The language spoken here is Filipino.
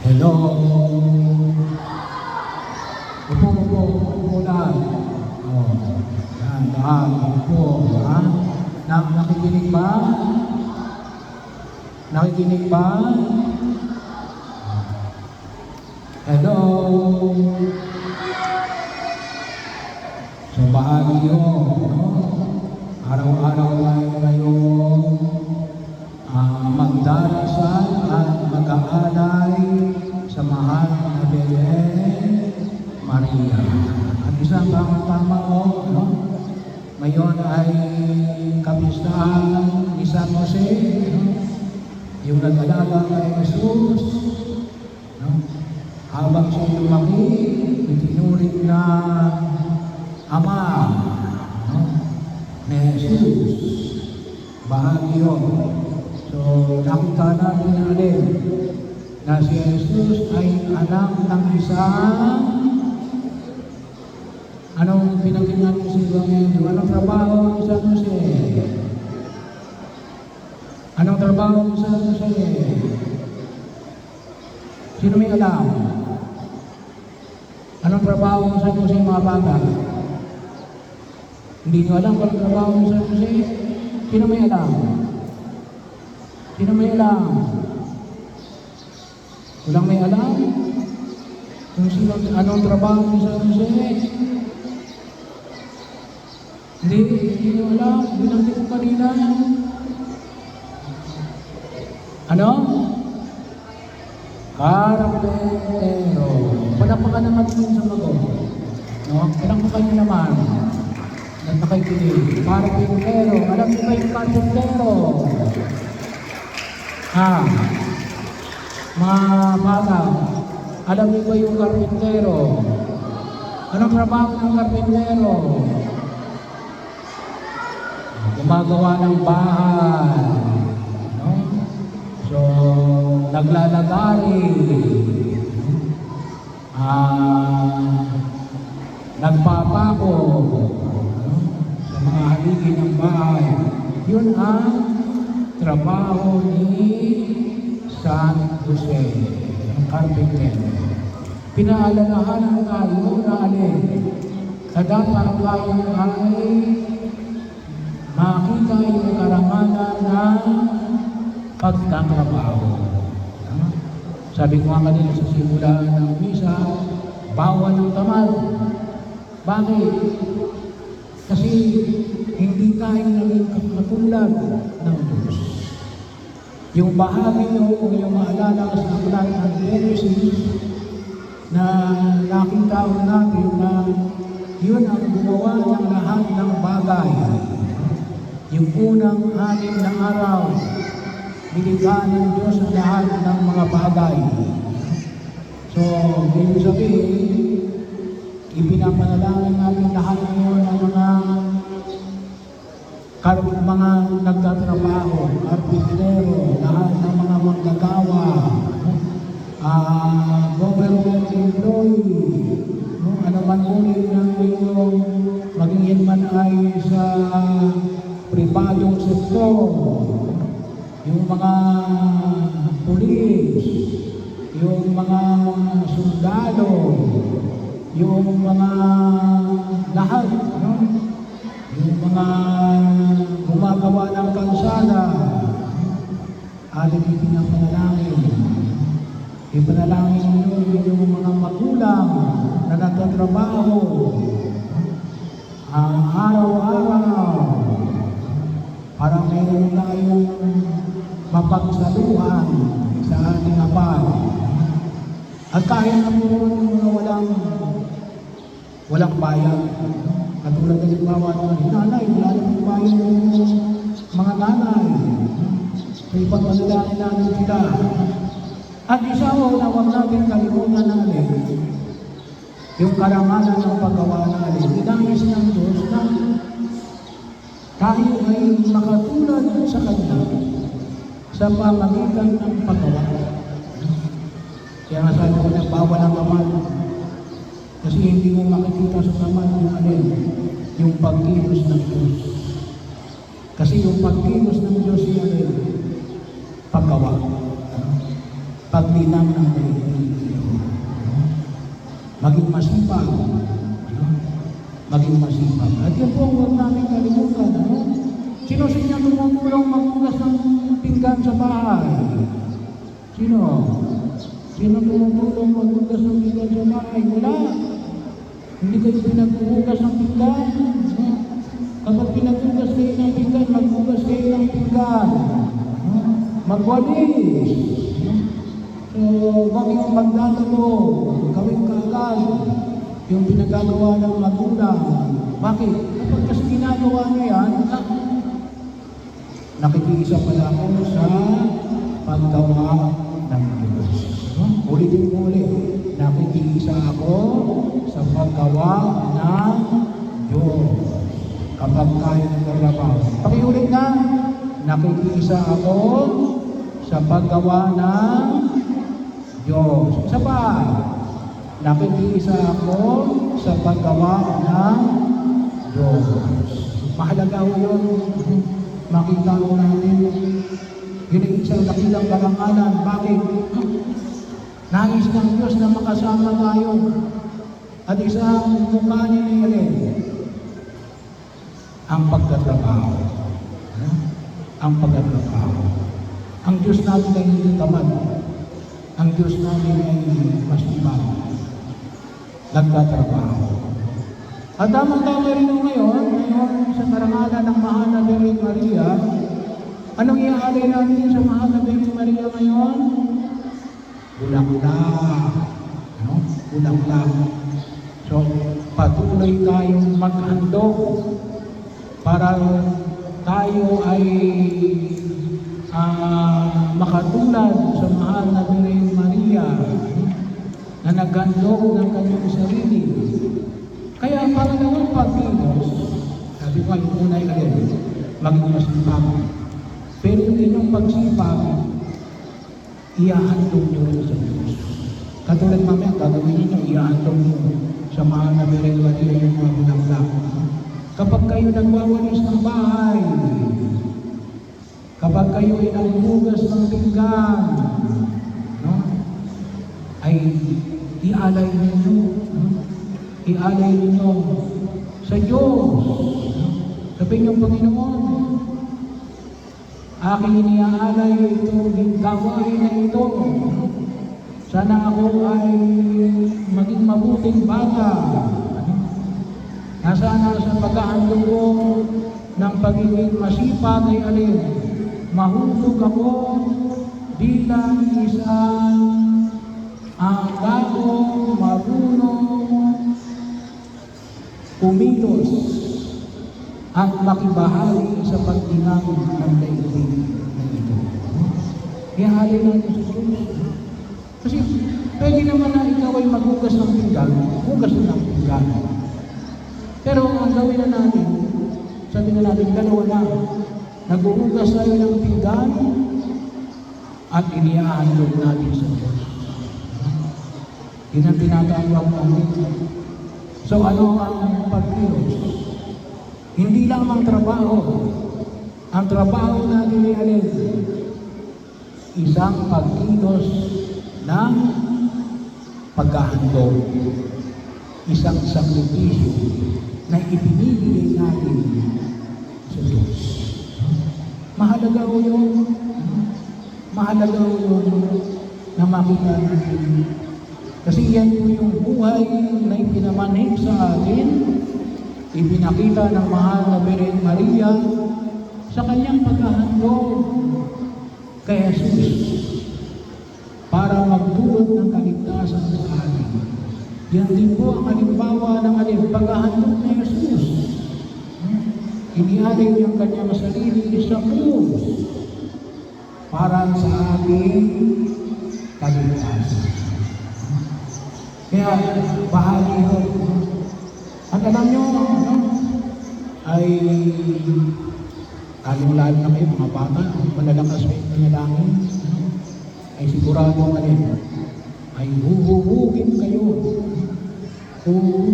Hello. Upo lang. Oh, dahan, upo, ha? Nakikinig ba? Nakikinig ba? Hello. So, bahagi nyo, araw-araw tayo ngayong magdarasal at mag-aalay sa mahal na Belen Maria. At isang tama ko, ngayon ay kapistahan ni San Jose, yung nag-alaga kay Jesus, habang siya lumaki, itinuring na Ama ni Jesus. Bahagi yun. So, nakita natin na si Jesus ay anak ng isang anong pinagkingan ni si Evangelio? Anong trabaho ni San Jose? Anong trabaho ni San Jose? Sino may alam? Anong trabaho ni San Jose, mga bata? Hindi nyo alam kung anong trabaho ni San Jose? Sino may alam? Sino may alam? Walang may alam? Kung sino, anong trabaho ni San Jose? Hindi nyo alam. Binanggit ko kanina. Ano? Carpentero. Palapakan naman yun sa mago. No? Palapakan nyo naman. At nakikinig. Carpentero. Alam niyo ba yung carpentero? Mga bata, alam niyo ba yung carpentero? Anong trabaho ng carpentero? Gumagawa ng bahay. No? So, naglalagari. Nagpapako. Sa mga haligi ng bahay. Yun ang trabaho ni San Jose, ang carpentero. Pinaalalahanan tayo na alin, na dapat tayo ay makita yung karangalan ng pagtatrabaho. Sabi ko nga kanina sa simula ng misa, bawal ng tamad. Bakit? Kasi hindi tayo naging katulad ng Diyos. Yung bahagi nyo, kung yung maalala sa aklat ng Genesis, na nakita natin na yun ang gumawa ng lahat ng bagay. Yung unang 6 na araw, binigyan ng Diyos ang lahat ng mga bagay. So, ibig sabihin, ipinapanalangin natin lahat ngayon ng mga nagtatrabaho, carpintero, lahat ng mga manggagawa, government employee, ano man ulit ng iyong maging yan man ay sa pribadong sektor, yung mga pulis, yung mga sundalo, yung mga lahat, yung mga gumagawa ng kalsada, ating ipinapanalangin. Ipanalangin nyo yung mga magulang na nagtatrabaho araw-araw para mayroon tayong mapagsaluhan sa ating Ama. At kaya na po yung mga walang bayan. Katulad ng ibawa ng nanay, wala namang bayan yung mga nanay. So ipagpasalangin natin sila. At isa o na huwag natin kalimutan natin yung karangalan ng paggawa natin. Inayos ng Diyos na tayo ay makatulad sa Kanya sa pamagitan ng paggawa. Kaya nga sabi ko na bawal ang tamad. Kasi hindi mo makikita sa tamad yung alin, yung pagkilos ng Diyos. Kasi yung pagkilos ng Diyos yung alin, paggawa. Paglinang ng daigdig. maging masipag. Maging masipag. At yan po ang huwag namin kalimutan. Sino sa inyo tumutulong maghugas ng pinggan sa bahay? Sino? Sino tumutulong maghugas ng pinggan sa bahay? Wala. Hindi kayo pinaghugas ng pinggan. Kapag pinaghugas kayo ng pinggan, maghugas kayo ng pinggan. Magwalis. So, huwag yung magdadalo. Gawin kaagad yung pinagagawa ng magulang. Bakit? Kapag kasi ginagawa niyo yan, nakikiisa pala ako sa paggawa ng Diyos. Ulitin ko ulit. Nakikiisa ako sa paggawa ng Diyos. Kapag tayo nagtrabaho. Pakiulit na. Nakikiisa ako sa paggawa ng Diyos. Isa pa. Nakikiisa ako sa paggawa ng Diyos. Mahalaga ko yun. Makita ko natin. Yun ang isang dakilang karangalan. Bakit? Nais ng Diyos na makasama tayo. At isang mukha niya na yun. Ang pagtatrabaho. Ang pagtatrabaho. Ang Diyos natin ay hindi tamad. Ang Diyos natin ay masipag. Nagtatrabaho. At tamang-tama rin ngayon sa karangalan ng mahal na Birhen Maria, anong iaalay natin sa mahal na Birhen Maria ngayon? Bulaklak. Bulaklak. So, patuloy tayong maghandog para tayo ay makatulad sa mahal na Birhen Maria na naghandog ng kanyang sarili. Kaya ang pangalawang pagkilos, sabi ko yung unay alin, maging masipag. Pero yung inyong pagsipag, iahandog nyo rin sa Diyos. Katulad mamaya, gagawin nyo, iahandog nyo sa mahal na Birhen Maria yung mga bulaklak. Kapag kayo nagwawalis ng bahay, kapag kayo ay naghugas ng pinggan, ay ialay ninyo. Ialay ninyo sa Diyos. Sabihin niyo, Panginoon, aking iniaalay ito, gawain na ito. Sana ako ay maging mabuting bata. Sana sa paghahandog ko ng pagiging masipag ay alin, mahulog ako bilang isang bagong marunong kumilos at makibahagi sa pagdinang ng daigdig na ito. Ihalin natin sa Diyos. Kasi pwede naman na ikaw ay maghugas ng pinggan, hugas ng pinggan. Pero ang gawin na natin, sabi na natin, dalawa na. Naghuhugas tayo ng pinggan at inihahandog natin sa Diyos. Yun ang tinatawag natin. So ano ang pagkilos? Hindi lamang trabaho. Ang trabaho natin ay alin? Isang pagkilos ng paghahandog. Isang sakripisyo na ibinibigay natin sa Diyos. Mahalaga ko yun. Mahalaga ko yun na makita natin. Kasi yan po yung buhay na ipinamanhid sa atin, ipinakita ng mahal na Birhen Maria sa kanyang paghahandog kay Jesus para magdulot ng kaligtasan sa atin. Yan din po ang halimbawa ng paghahandog ni Jesus. Inialay niyang kanyang sarili sa krus para sa ating kaligtasan. Kaya bahagi ito. At alam nyo, ay lalong-lalo na kayo, mga bata, malalakas kayo panalangin, ay sigurado ay huhuhugin kayo. Huhuhugin